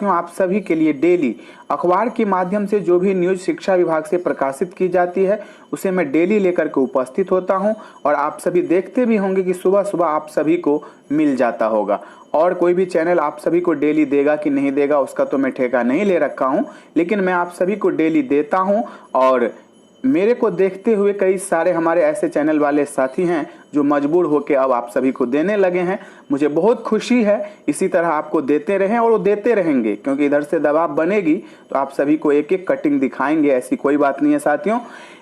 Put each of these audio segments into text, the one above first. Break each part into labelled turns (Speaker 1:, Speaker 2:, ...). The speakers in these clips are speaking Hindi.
Speaker 1: साथियों आप सभी के लिए डेली अखबार के माध्यम से जो भी न्यूज़ शिक्षा विभाग से प्रकाशित की जाती है उसे मैं डेली लेकर के उपस्थित होता हूं और आप सभी देखते भी होंगे कि सुबह सुबह आप सभी को मिल जाता होगा। और कोई भी चैनल आप सभी को डेली देगा कि नहीं देगा उसका तो मैं ठेका नहीं ले रखा हूं, लेकिन मैं आप सभी को डेली देता हूं। और मेरे को देखते हुए कई सारे हमारे ऐसे चैनल वाले साथी हैं जो मजबूर होकर अब आप सभी को देने लगे हैं। मुझे बहुत खुशी है, इसी तरह आपको देते रहें और वो देते रहेंगे, क्योंकि इधर से दबाव बनेगी तो आप सभी को एक एक कटिंग दिखाएंगे, ऐसी कोई बात नहीं है साथियों।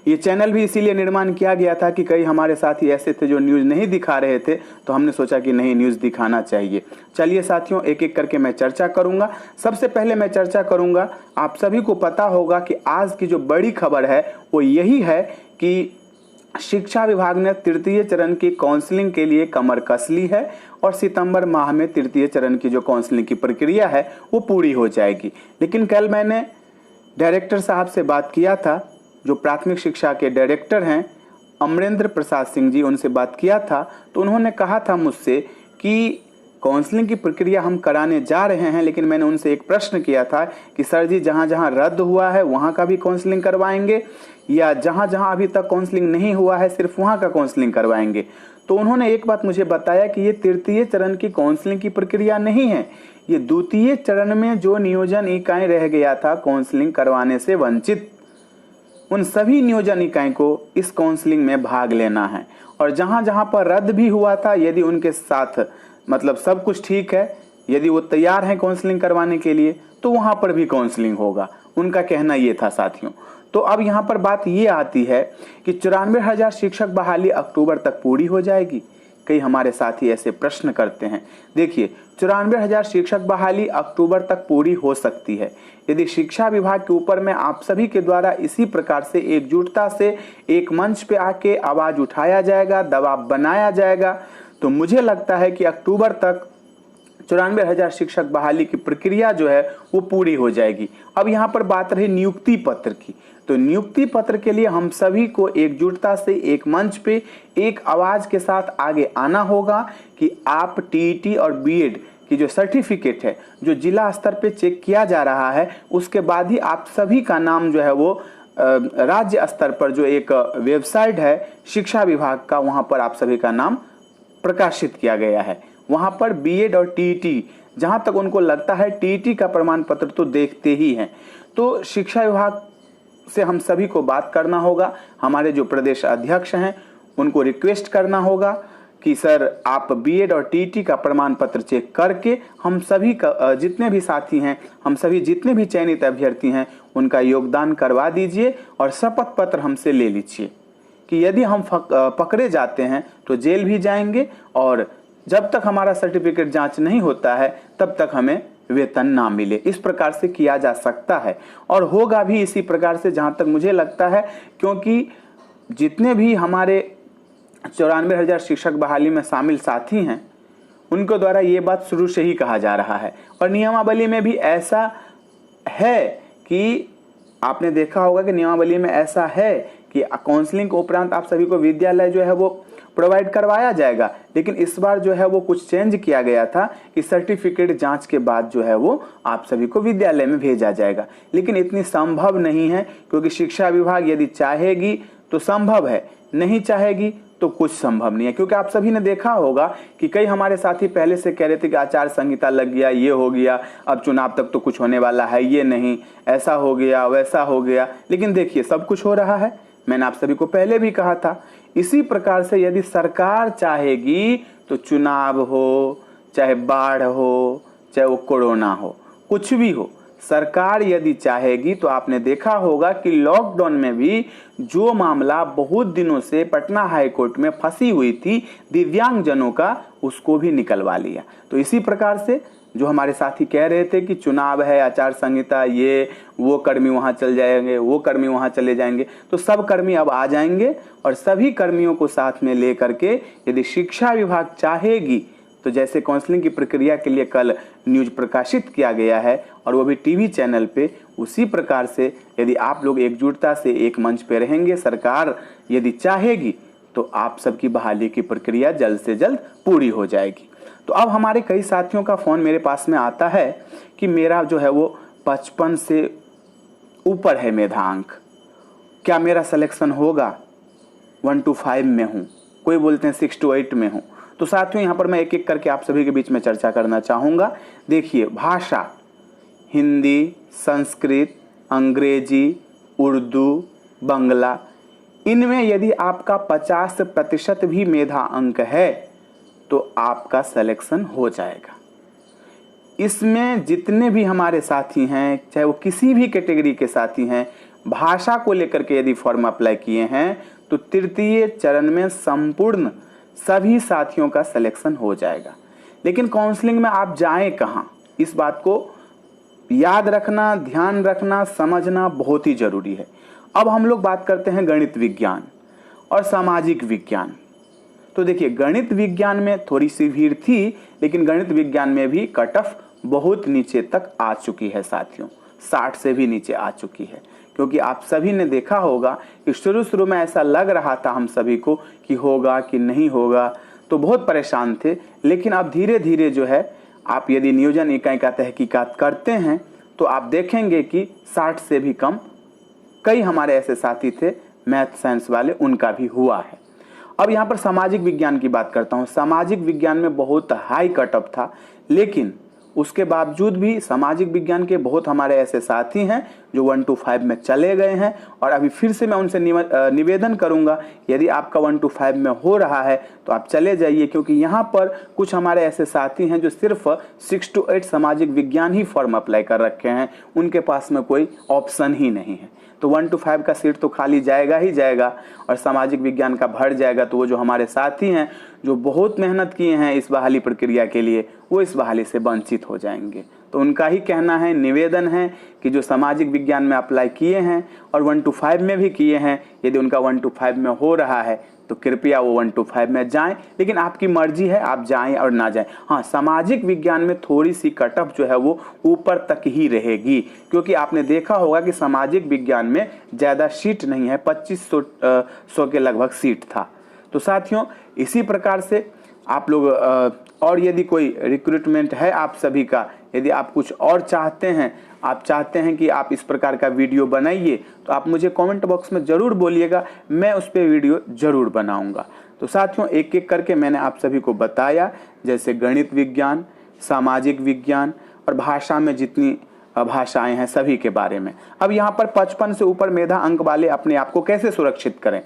Speaker 1: ये चैनल भी इसीलिए निर्माण किया गया था कि कई हमारे साथी ऐसे थे जो न्यूज़ नहीं दिखा रहे थे, तो हमने सोचा कि नहीं, न्यूज़ दिखाना चाहिए। चलिए साथियों, एक एक करके मैं चर्चा करूंगा। सबसे पहले मैं चर्चा करूंगा, आप सभी को पता होगा कि आज की जो बड़ी खबर है वो यही है कि शिक्षा विभाग ने तृतीय चरण की काउंसलिंग के लिए कमर कस ली है और सितंबर माह में तृतीय चरण की जो काउंसलिंग की प्रक्रिया है वो पूरी हो जाएगी। लेकिन कल मैंने डायरेक्टर साहब से बात किया था, जो प्राथमिक शिक्षा के डायरेक्टर हैं अमरेंद्र प्रसाद सिंह जी, उनसे बात किया था तो उन्होंने कहा था मुझसे कि काउंसलिंग की प्रक्रिया हम कराने जा रहे हैं, लेकिन मैंने उनसे एक प्रश्न किया था कि सर जी जहाँ जहाँ रद्द हुआ है वहाँ का भी काउंसलिंग करवाएंगे या जहाँ जहाँ अभी तक काउंसलिंग नहीं हुआ है सिर्फ वहाँ का काउंसलिंग करवाएंगे। तो उन्होंने एक बात मुझे बताया कि ये तृतीय चरण की काउंसलिंग की प्रक्रिया नहीं है, ये द्वितीय चरण में जो नियोजन इकाई रह गया था काउंसलिंग करवाने से वंचित, उन सभी नियोजन इकाई को इस काउंसलिंग में भाग लेना है। और जहां जहां पर रद्द भी हुआ था, यदि उनके साथ मतलब सब कुछ ठीक है, यदि वो तैयार हैं काउंसलिंग करवाने के लिए, तो वहां पर भी काउंसलिंग होगा, उनका कहना ये था साथियों। तो अब यहाँ पर बात ये आती है कि 94,000 शिक्षक बहाली अक्टूबर तक पूरी हो जाएगी। कई हमारे साथी ऐसे प्रश्न करते हैं। देखिए, 94,000 शिक्षक बहाली अक्टूबर तक पूरी हो सकती है यदि शिक्षा विभाग के ऊपर में आप सभी के द्वारा इसी प्रकार से एकजुटता से एक मंच पे आके आवाज उठाया जाएगा, दबाव बनाया जाएगा, तो मुझे लगता है कि अक्टूबर तक 94,000 शिक्षक बहाली की प्रक्रिया जो है वो पूरी हो जाएगी। अब यहाँ पर बात रही नियुक्ति पत्र की, तो नियुक्ति पत्र के लिए हम सभी को एकजुटता से एक मंच पे एक आवाज के साथ आगे आना होगा कि आप टीईटी और बीएड की जो सर्टिफिकेट है जो जिला स्तर पे चेक किया जा रहा है, उसके बाद ही आप सभी का नाम जो है वो राज्य स्तर पर जो एक वेबसाइट है शिक्षा विभाग का, वहां पर आप सभी का नाम प्रकाशित किया गया है। वहां पर बीएड और टीईटी, जहां तक उनको लगता है टीईटी का प्रमाण पत्र तो देखते ही हैं, तो शिक्षा विभाग से हम सभी को बात करना होगा। हमारे जो प्रदेश अध्यक्ष हैं उनको रिक्वेस्ट करना होगा कि सर आप बीएड और टीईटी का प्रमाण पत्र चेक करके हम सभी का जितने भी साथी हैं, हम सभी जितने भी चयनित अभ्यर्थी हैं उनका योगदान करवा दीजिए और शपथ पत्र हमसे ले लीजिए कि यदि हम पकड़े जाते हैं तो जेल भी जाएंगे और जब तक हमारा सर्टिफिकेट जांच नहीं होता है तब तक हमें वेतन ना मिले। इस प्रकार से किया जा सकता है और होगा भी इसी प्रकार से, जहां तक मुझे लगता है, क्योंकि जितने भी हमारे 94,000 शिक्षक बहाली में शामिल साथी हैं उनके द्वारा ये बात शुरू से ही कहा जा रहा है और नियमावली में भी ऐसा है कि आपने देखा होगा कि नियमावली में ऐसा है कि काउंसलिंग के उपरांत आप सभी को विद्यालय जो है वो प्रोवाइड करवाया जाएगा। लेकिन इस बार जो है वो कुछ चेंज किया गया था कि सर्टिफिकेट जांच के बाद जो है वो आप सभी को विद्यालय में भेजा जाएगा, लेकिन इतनी संभव नहीं है, क्योंकि शिक्षा विभाग यदि चाहेगी तो संभव है, नहीं चाहेगी तो कुछ संभव नहीं है। क्योंकि आप सभी ने देखा होगा कि कई हमारे साथी पहले से कह रहे थे कि आचार संहिता लग गया, ये हो गया, अब चुनाव तक तो कुछ होने वाला है ये नहीं, ऐसा हो गया वैसा हो गया, लेकिन देखिए सब कुछ हो रहा है। मैंने आप सभी को पहले भी कहा था, इसी प्रकार से यदि सरकार चाहेगी तो चुनाव हो, चाहे बाढ़ हो, चाहे वो कोरोना हो, कुछ भी हो, सरकार यदि चाहेगी तो आपने देखा होगा कि लॉकडाउन में भी जो मामला बहुत दिनों से पटना हाई कोर्ट में फंसी हुई थी दिव्यांगजनों का, उसको भी निकलवा लिया। तो इसी प्रकार से जो हमारे साथी कह रहे थे कि चुनाव है, आचार संहिता, ये वो कर्मी वहां चल जाएंगे, वो कर्मी वहां चले जाएंगे, तो सब कर्मी अब आ जाएंगे और सभी कर्मियों को साथ में ले करके यदि शिक्षा विभाग चाहेगी तो जैसे काउंसलिंग की प्रक्रिया के लिए कल न्यूज प्रकाशित किया गया है और वो भी टीवी चैनल पे, उसी प्रकार से यदि आप लोग एकजुटता से एक मंच पे रहेंगे, सरकार यदि चाहेगी तो आप सबकी बहाली की प्रक्रिया जल्द से जल्द पूरी हो जाएगी। तो अब हमारे कई साथियों का फ़ोन मेरे पास में आता है कि मेरा जो है वो 55 से ऊपर है मेधा अंक, क्या मेरा सिलेक्शन होगा? 1 to 5 में हूँ, कोई बोलते हैं 6 to 8 में हूँ। तो साथियों यहाँ पर मैं एक एक करके आप सभी के बीच में चर्चा करना चाहूँगा। देखिए, भाषा हिंदी, संस्कृत, अंग्रेजी, उर्दू, बंगला, इनमें यदि आपका 50% भी मेधा अंक है तो आपका सिलेक्शन हो जाएगा। इसमें जितने भी हमारे साथी हैं, चाहे वो किसी भी कैटेगरी के साथी हैं, भाषा को लेकर के यदि फॉर्म अप्लाई किए हैं तो तृतीय चरण में संपूर्ण सभी साथियों का सिलेक्शन हो जाएगा। लेकिन काउंसलिंग में आप जाएं कहाँ, इस बात को याद रखना, ध्यान रखना, समझना बहुत ही जरूरी है। अब हम लोग बात करते हैं गणित विज्ञान और सामाजिक विज्ञान। तो देखिए, गणित विज्ञान में थोड़ी सी भीड़ थी, लेकिन गणित विज्ञान में भी कट ऑफ बहुत नीचे तक आ चुकी है साथियों, 60 से भी नीचे आ चुकी है। क्योंकि आप सभी ने देखा होगा कि शुरू में ऐसा लग रहा था हम सभी को कि होगा कि नहीं होगा, तो बहुत परेशान थे। लेकिन अब धीरे धीरे जो है, आप यदि नियोजन इकाई का तहकीकात करते हैं तो आप देखेंगे कि 60 से भी कम कई हमारे ऐसे साथी थे मैथ साइंस वाले, उनका भी हुआ है। अब यहाँ पर सामाजिक विज्ञान की बात करता हूँ। सामाजिक विज्ञान में बहुत हाई कट ऑफ था, लेकिन उसके बावजूद भी सामाजिक विज्ञान के बहुत हमारे ऐसे साथी हैं जो 1 to 5 में चले गए हैं। और अभी फिर से मैं उनसे निवेदन करूंगा, यदि आपका 1 to 5 में हो रहा है तो आप चले जाइए, क्योंकि यहाँ पर कुछ हमारे ऐसे साथी हैं जो सिर्फ 6 to 8 सामाजिक विज्ञान ही फॉर्म अप्लाई कर रखे हैं, उनके पास में कोई ऑप्शन ही नहीं है। तो 1 to 5 का सीट तो खाली जाएगा ही जाएगा और सामाजिक विज्ञान का भर जाएगा। तो वो जो हमारे साथी हैं जो बहुत मेहनत किए हैं इस बहाली प्रक्रिया के लिए, वो इस बहाली से वंचित हो जाएंगे। तो उनका ही कहना है, निवेदन है कि जो सामाजिक विज्ञान में अप्लाई किए हैं और 1 to 5 में भी किए हैं, यदि उनका 1 to 5 में हो रहा है तो कृपया वो 1 to 5 में जाएं। लेकिन आपकी मर्जी है, आप जाएं और ना जाएं। हाँ, सामाजिक विज्ञान में थोड़ी सी कट ऑफ जो है वो ऊपर तक ही रहेगी, क्योंकि आपने देखा होगा कि सामाजिक विज्ञान में ज़्यादा सीट नहीं है, 2500 के लगभग सीट था। तो साथियों, इसी प्रकार से आप लोग और यदि कोई रिक्रूटमेंट है आप सभी का, यदि आप कुछ और चाहते हैं, आप चाहते हैं कि आप इस प्रकार का वीडियो बनाइए, तो आप मुझे कमेंट बॉक्स में ज़रूर बोलिएगा, मैं उस पर वीडियो ज़रूर बनाऊंगा। तो साथियों, एक एक करके मैंने आप सभी को बताया, जैसे गणित विज्ञान, सामाजिक विज्ञान और भाषा में जितनी भाषाएं हैं सभी के बारे में। अब यहाँ पर 55 से ऊपर मेधा अंक वाले अपने आप को कैसे सुरक्षित करें?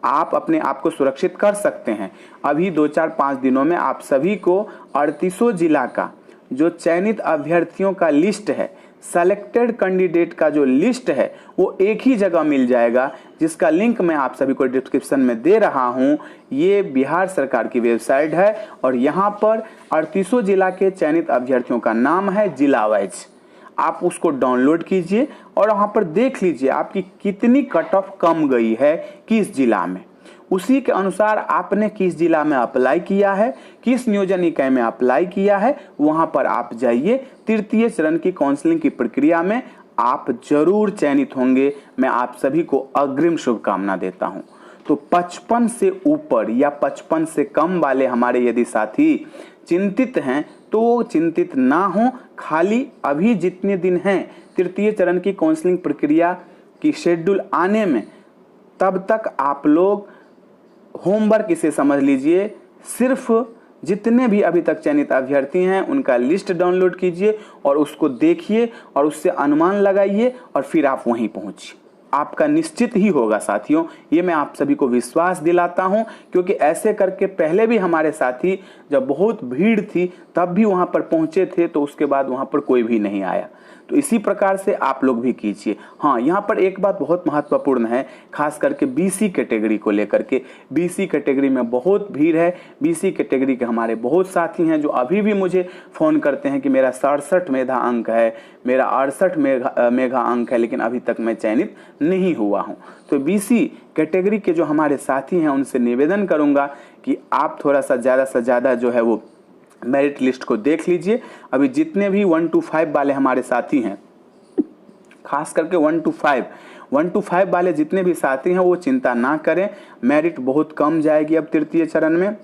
Speaker 1: आप अपने आप को सुरक्षित कर सकते हैं। अभी 2-4-5 दिनों में आप सभी को 38 जिला का जो चयनित अभ्यर्थियों का लिस्ट है, सेलेक्टेड कैंडिडेट का जो लिस्ट है, वो एक ही जगह मिल जाएगा, जिसका लिंक मैं आप सभी को डिस्क्रिप्शन में दे रहा हूं। ये बिहार सरकार की वेबसाइट है और यहाँ पर 38 जिला के चयनित अभ्यर्थियों का नाम है जिला वाइज। आप उसको डाउनलोड कीजिए और वहाँ पर देख लीजिए आपकी कितनी कट ऑफ कम गई है किस जिला में। उसी के अनुसार आपने किस जिला में अप्लाई किया है, किस नियोजन इकाई में अप्लाई किया है, वहाँ पर आप जाइए। तृतीय चरण की काउंसलिंग की प्रक्रिया में आप जरूर चयनित होंगे। मैं आप सभी को अग्रिम शुभकामना देता हूँ। तो 55 से ऊपर या 55 से कम वाले हमारे यदि साथी चिंतित हैं तो चिंतित ना हो, खाली अभी जितने दिन हैं तृतीय चरण की काउंसलिंग प्रक्रिया की शेड्यूल आने में, तब तक आप लोग होमवर्क इसे समझ लीजिए, सिर्फ जितने भी अभी तक चयनित अभ्यर्थी हैं उनका लिस्ट डाउनलोड कीजिए और उसको देखिए और उससे अनुमान लगाइए और फिर आप वहीं पहुंचिए। आपका निश्चित ही होगा साथियों, ये मैं आप सभी को विश्वास दिलाता हूं, क्योंकि ऐसे करके पहले भी हमारे साथी जब बहुत भीड़ थी तब भी वहां पर पहुंचे थे, तो उसके बाद वहां पर कोई भी नहीं आया। तो इसी प्रकार से आप लोग भी कीजिए। हाँ, यहाँ पर एक बात बहुत महत्वपूर्ण है, खास करके बीसी कैटेगरी को लेकर के। बीसी कैटेगरी में बहुत भीड़ है। बीसी कैटेगरी के हमारे बहुत साथी हैं जो अभी भी मुझे फ़ोन करते हैं कि मेरा 67 मेधा अंक है, मेरा 68 मेधा अंक है, लेकिन अभी तक मैं चयनित नहीं हुआ हूँ। तो बीसी कैटेगरी के जो हमारे साथी हैं उनसे निवेदन करूँगा कि आप थोड़ा सा ज़्यादा से ज़्यादा जो है वो मेरिट लिस्ट को देख लीजिए। अभी जितने भी 1 to 5 वाले हमारे साथी हैं, खास करके 1 to 5, 1 to 5 वाले जितने भी साथी हैं वो चिंता ना करें, मेरिट बहुत कम जाएगी अब तृतीय चरण में,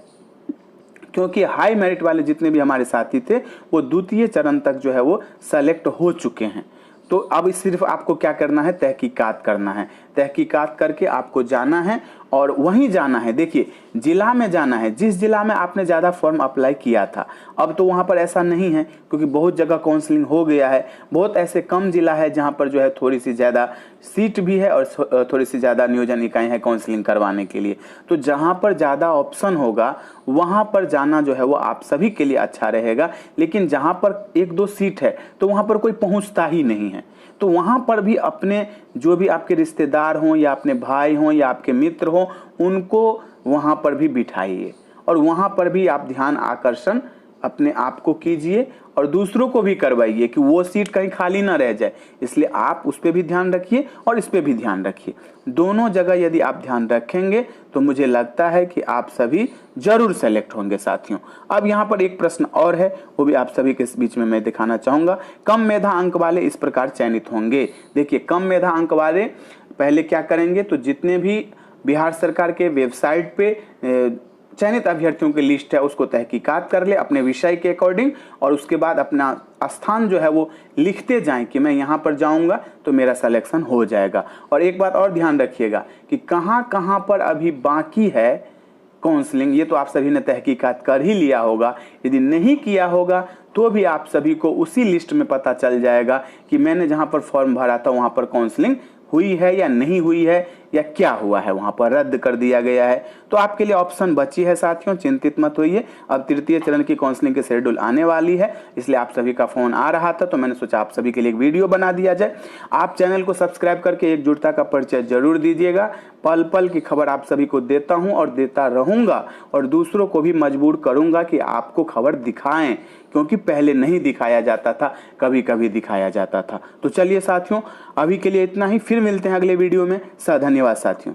Speaker 1: क्योंकि हाई मेरिट वाले जितने भी हमारे साथी थे वो द्वितीय चरण तक जो है वो सेलेक्ट हो चुके हैं। तो अब सिर्फ आपको क्या करना है, तहकीकात करना है। तहकीकात करके आपको जाना है और वहीं जाना है। देखिए जिला में जाना है, जिस जिला में आपने ज़्यादा फॉर्म अप्लाई किया था। अब तो वहाँ पर ऐसा नहीं है, क्योंकि बहुत जगह काउंसलिंग हो गया है। बहुत ऐसे कम जिला है जहाँ पर जो है थोड़ी सी ज़्यादा सीट भी है और थोड़ी सी ज़्यादा नियोजन इकाई है काउंसलिंग करवाने के लिए। तो जहाँ पर ज़्यादा ऑप्शन होगा वहाँ पर जाना जो है वो आप सभी के लिए अच्छा रहेगा। लेकिन जहाँ पर 1-2 सीट है तो वहाँ पर कोई पहुँचता ही नहीं है, तो वहाँ पर भी अपने जो भी आपके रिश्तेदार हों या अपने भाई हों या आपके मित्र हों उनको वहाँ पर भी बिठाइए और वहाँ पर भी आप ध्यान आकर्षण अपने आप को कीजिए और दूसरों को भी करवाइए कि वो सीट कहीं खाली ना रह जाए। इसलिए आप उस पर भी ध्यान रखिए और इस पर भी ध्यान रखिए। दोनों जगह यदि आप ध्यान रखेंगे तो मुझे लगता है कि आप सभी जरूर सेलेक्ट होंगे साथियों। अब यहाँ पर एक प्रश्न और है, वो भी आप सभी के बीच में मैं दिखाना चाहूँगा। कम मेधा अंक वाले इस प्रकार चयनित होंगे। देखिए कम मेधा अंक वाले पहले क्या करेंगे, तो जितने भी बिहार सरकार के वेबसाइट पे चयनित अभ्यर्थियों की लिस्ट है उसको तहकीकात कर ले अपने विषय के अकॉर्डिंग, और उसके बाद अपना स्थान जो है वो लिखते जाएं कि मैं यहाँ पर जाऊँगा तो मेरा सिलेक्शन हो जाएगा। और एक बात और ध्यान रखिएगा कि कहाँ कहाँ पर अभी बाकी है काउंसलिंग, ये तो आप सभी ने तहकीकात कर ही लिया होगा। यदि नहीं किया होगा तो भी आप सभी को उसी लिस्ट में पता चल जाएगा कि मैंने जहाँ पर फॉर्म भरा था वहाँ पर काउंसलिंग हुई है या नहीं हुई है, या क्या हुआ है, वहाँ पर रद्द कर दिया गया है। तो आपके लिए ऑप्शन बची है साथियों, चिंतित मत होइए। अब तृतीय चरण की काउंसलिंग की शेड्यूल आने वाली है, इसलिए आप सभी का फोन आ रहा था तो मैंने सोचा आप सभी के लिए एक वीडियो बना दिया जाए। आप चैनल को सब्सक्राइब करके एकजुटता का परिचय जरूर दीजिएगा। पल पल की खबर आप सभी को देता हूं और देता रहूंगा और दूसरों को भी मजबूर करूंगा कि आपको खबर दिखाएं, क्योंकि पहले नहीं दिखाया जाता था, कभी कभी दिखाया जाता था। तो चलिए साथियों अभी के लिए इतना ही, फिर मिलते हैं अगले वीडियो में। धन्यवाद साथियों।